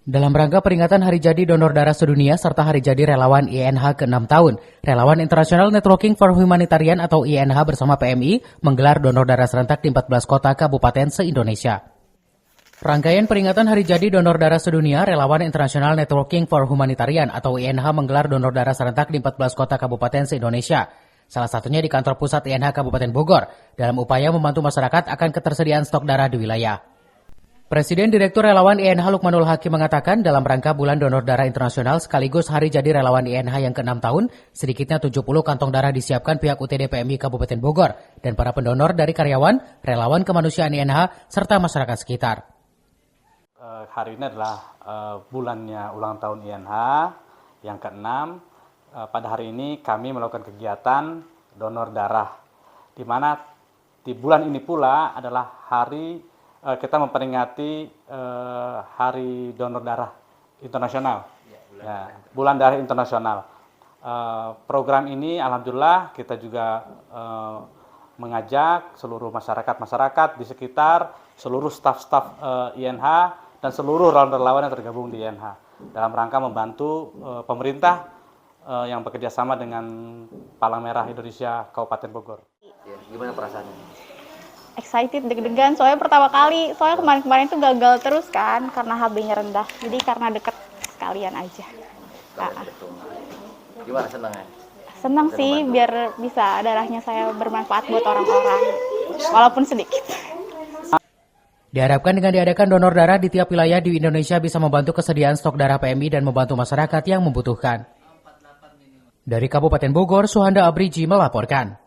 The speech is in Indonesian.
Dalam rangka peringatan Hari Jadi Donor Darah Sedunia serta Hari Jadi Relawan INH ke-6 tahun, Relawan International Networking for Humanitarian atau INH bersama PMI menggelar donor darah serentak di 14 kota kabupaten se-Indonesia. Rangkaian peringatan Hari Jadi Donor Darah Sedunia, Relawan International Networking for Humanitarian atau INH menggelar donor darah serentak di 14 kota kabupaten se-Indonesia. Salah satunya di kantor pusat INH Kabupaten Bogor, dalam upaya membantu masyarakat akan ketersediaan stok darah di wilayah. Presiden Direktur Relawan INH Lukmanul Hakim mengatakan dalam rangka Bulan Donor Darah Internasional sekaligus Hari Jadi Relawan INH yang ke-6 tahun, sedikitnya 70 kantong darah disiapkan pihak UTD PMI Kabupaten Bogor dan para pendonor dari karyawan, relawan kemanusiaan INH, serta masyarakat sekitar. Hari ini adalah bulannya ulang tahun INH yang ke-6. Pada hari ini kami melakukan kegiatan donor darah, di mana di bulan ini pula adalah hari kita memperingati Hari Donor Darah Internasional, Bulan Darah Internasional. Program ini alhamdulillah kita juga mengajak seluruh masyarakat di sekitar, seluruh staf-staf INH dan seluruh relawan yang tergabung di INH dalam rangka membantu pemerintah yang bekerja sama dengan Palang Merah Indonesia Kabupaten Bogor. Gimana perasaannya? Excited, deg-degan, soalnya pertama kali, soalnya kemarin-kemarin itu gagal terus kan, karena HB-nya rendah, jadi karena deket sekalian aja. Gimana senangnya? Senang sih, biar bisa darahnya saya bermanfaat buat orang-orang, walaupun sedikit. Diharapkan dengan diadakan donor darah di tiap wilayah di Indonesia bisa membantu kesediaan stok darah PMI dan membantu masyarakat yang membutuhkan. Dari Kabupaten Bogor, Suhanda Abriji melaporkan.